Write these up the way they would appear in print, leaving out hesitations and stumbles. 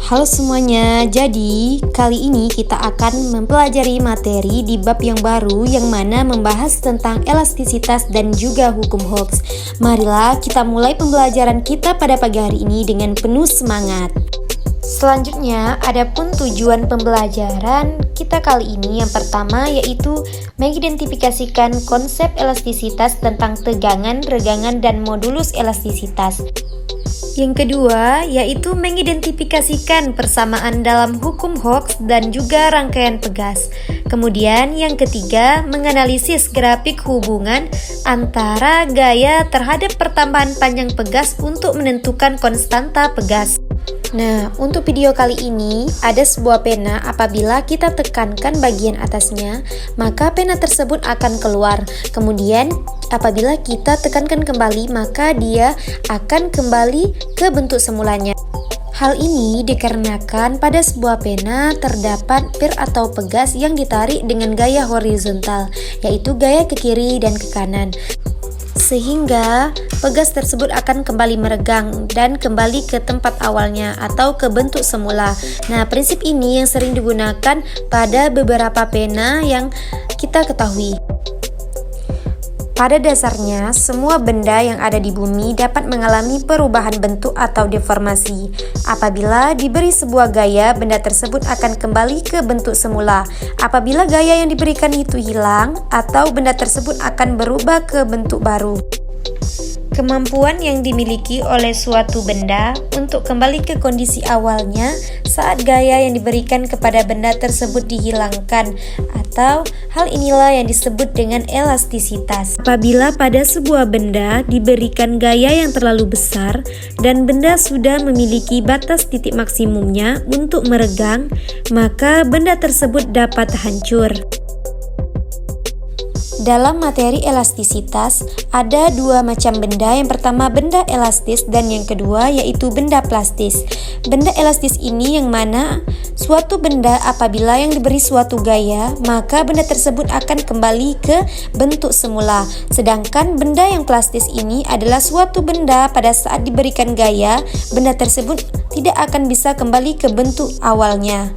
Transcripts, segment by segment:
Halo semuanya, jadi kali ini kita akan mempelajari materi di bab yang baru yang mana membahas tentang elastisitas dan juga hukum Hooke. Marilah kita mulai pembelajaran kita pada pagi hari ini dengan penuh semangat. Selanjutnya, adapun tujuan pembelajaran kita kali ini yang pertama yaitu mengidentifikasikan konsep elastisitas tentang tegangan, regangan, dan modulus elastisitas. Yang kedua, yaitu mengidentifikasikan persamaan dalam hukum Hooke dan juga rangkaian pegas. Kemudian yang ketiga, menganalisis grafik hubungan antara gaya terhadap pertambahan panjang pegas untuk menentukan konstanta pegas. Nah, untuk video kali ini ada sebuah pena, apabila kita tekankan bagian atasnya, maka pena tersebut akan keluar. Kemudian apabila kita tekankan kembali, maka dia akan kembali ke bentuk semulanya. Hal ini dikarenakan pada sebuah pena terdapat pir atau pegas yang ditarik dengan gaya horizontal, yaitu gaya ke kiri dan ke kanan. Sehingga pegas tersebut akan kembali meregang dan kembali ke tempat awalnya atau ke bentuk semula. Nah, prinsip ini yang sering digunakan pada beberapa pena yang kita ketahui. Pada dasarnya, semua benda yang ada di bumi dapat mengalami perubahan bentuk atau deformasi. Apabila diberi sebuah gaya, benda tersebut akan kembali ke bentuk semula. Apabila gaya yang diberikan itu hilang, atau benda tersebut akan berubah ke bentuk baru. Kemampuan yang dimiliki oleh suatu benda untuk kembali ke kondisi awalnya saat gaya yang diberikan kepada benda tersebut dihilangkan, atau hal inilah yang disebut dengan elastisitas. Apabila pada sebuah benda diberikan gaya yang terlalu besar dan benda sudah memiliki batas titik maksimumnya untuk meregang, maka benda tersebut dapat hancur. Dalam materi elastisitas, ada dua macam benda. Yang pertama benda elastis dan yang kedua yaitu benda plastis. Benda elastis ini yang mana suatu benda apabila yang diberi suatu gaya, maka benda tersebut akan kembali ke bentuk semula. Sedangkan benda yang plastis ini adalah suatu benda pada saat diberikan gaya, benda tersebut tidak akan bisa kembali ke bentuk awalnya.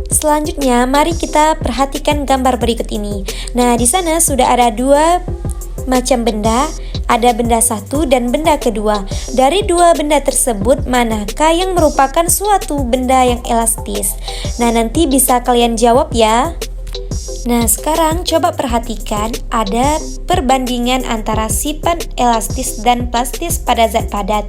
Selanjutnya, mari kita perhatikan gambar berikut ini. Nah, di sana sudah ada dua macam benda, ada benda satu dan benda kedua. Dari dua benda tersebut, manakah yang merupakan suatu benda yang elastis? Nah, nanti bisa kalian jawab ya. Nah, sekarang coba perhatikan ada perbandingan antara sifat elastis dan plastis pada zat padat.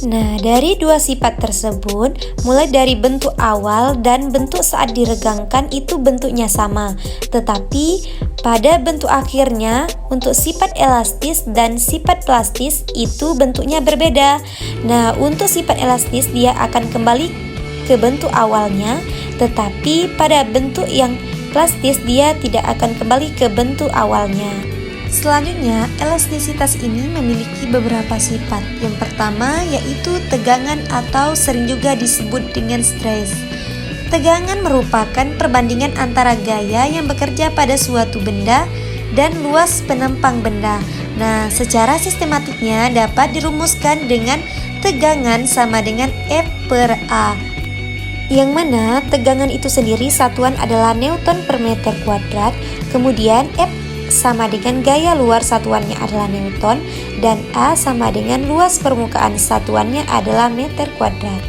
Nah, dari dua sifat tersebut, mulai dari bentuk awal dan bentuk saat diregangkan itu bentuknya sama. Tetapi pada bentuk akhirnya, untuk sifat elastis dan sifat plastis itu bentuknya berbeda. Nah, untuk sifat elastis dia akan kembali ke bentuk awalnya, tetapi pada bentuk yang plastis dia tidak akan kembali ke bentuk awalnya. Selanjutnya, elastisitas ini memiliki beberapa sifat. Yang pertama yaitu tegangan atau sering juga disebut dengan stres. Tegangan merupakan perbandingan antara gaya yang bekerja pada suatu benda dan luas penempang benda. Nah, secara sistematiknya dapat dirumuskan dengan tegangan sama dengan F per A. Yang mana tegangan itu sendiri satuan adalah Newton per meter kuadrat, kemudian F sama dengan gaya luar satuannya adalah Newton dan A sama dengan luas permukaan satuannya adalah meter kuadrat.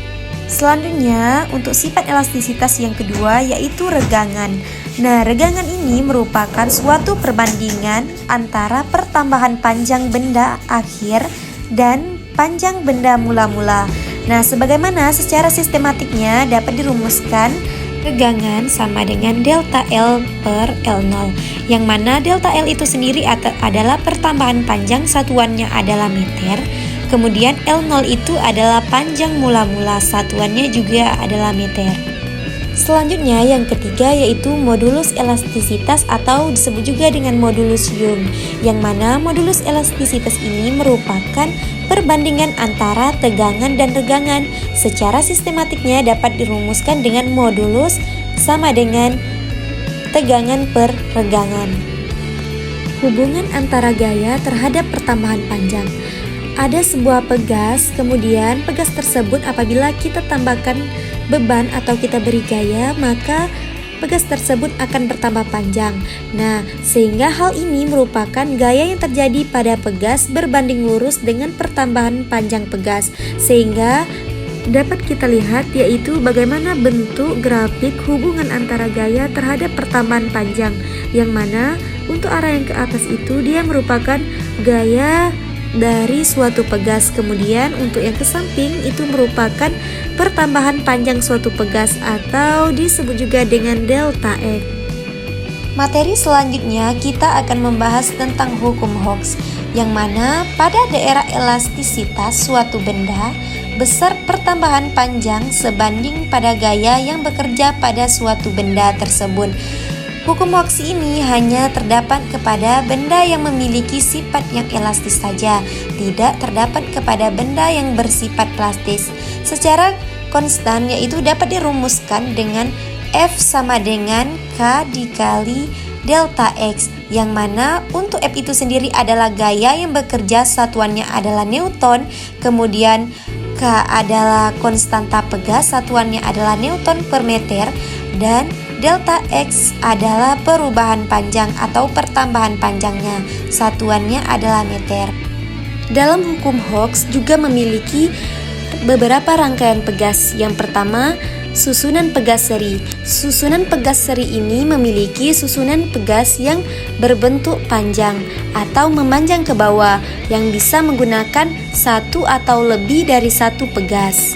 Selanjutnya untuk sifat elastisitas yang kedua yaitu regangan. Nah, regangan ini merupakan suatu perbandingan antara pertambahan panjang benda akhir dan panjang benda mula-mula. Nah, sebagaimana secara sistematiknya dapat dirumuskan regangan sama dengan delta L per L0, yang mana delta L itu sendiri adalah pertambahan panjang satuannya adalah meter, kemudian L0 itu adalah panjang mula-mula satuannya juga adalah meter. Selanjutnya yang ketiga yaitu modulus elastisitas atau disebut juga dengan modulus Young, yang mana modulus elastisitas ini merupakan perbandingan antara tegangan dan regangan. Secara sistematiknya dapat dirumuskan dengan modulus sama dengan tegangan per regangan. Hubungan antara gaya terhadap pertambahan panjang. ada sebuah pegas, kemudian pegas tersebut apabila kita tambahkan beban atau kita beri gaya, maka pegas tersebut akan bertambah panjang. Nah, sehingga hal ini merupakan gaya yang terjadi pada pegas berbanding lurus dengan pertambahan panjang pegas, sehingga dapat kita lihat yaitu bagaimana bentuk grafik hubungan antara gaya terhadap pertambahan panjang, yang mana untuk arah yang ke atas itu dia merupakan gaya dari suatu pegas, kemudian untuk yang ke samping itu merupakan pertambahan panjang suatu pegas atau disebut juga dengan delta X. Materi selanjutnya kita akan membahas tentang hukum Hooke, yang mana pada daerah elastisitas suatu benda besar pertambahan panjang sebanding pada gaya yang bekerja pada suatu benda tersebut. Hukum Hooke ini hanya terdapat kepada benda yang memiliki sifat yang elastis saja, tidak terdapat kepada benda yang bersifat plastis. Secara konstan yaitu dapat dirumuskan dengan F sama dengan K dikali delta X, yang mana untuk F itu sendiri adalah gaya yang bekerja, satuannya adalah Newton, kemudian K adalah konstanta pegas, satuannya adalah Newton per meter, dan delta X adalah perubahan panjang atau pertambahan panjangnya, satuannya adalah meter. Dalam hukum Hooke juga memiliki beberapa rangkaian pegas. Yang pertama, susunan pegas seri. Susunan pegas seri ini memiliki susunan pegas yang berbentuk panjang atau memanjang ke bawah yang bisa menggunakan satu atau lebih dari satu pegas.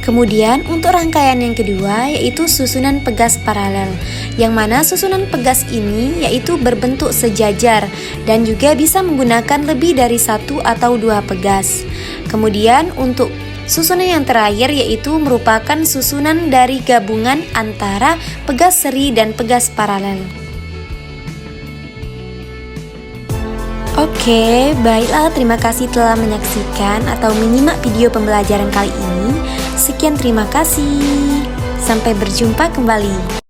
Kemudian untuk rangkaian yang kedua yaitu susunan pegas paralel, yang mana susunan pegas ini yaitu berbentuk sejajar dan juga bisa menggunakan lebih dari satu atau dua pegas. Kemudian untuk susunan yang terakhir yaitu merupakan susunan dari gabungan antara pegas seri dan pegas paralel. Oke, baiklah, terima kasih telah menyaksikan atau menyimak video pembelajaran kali ini. Sekian, terima kasih. Sampai berjumpa kembali.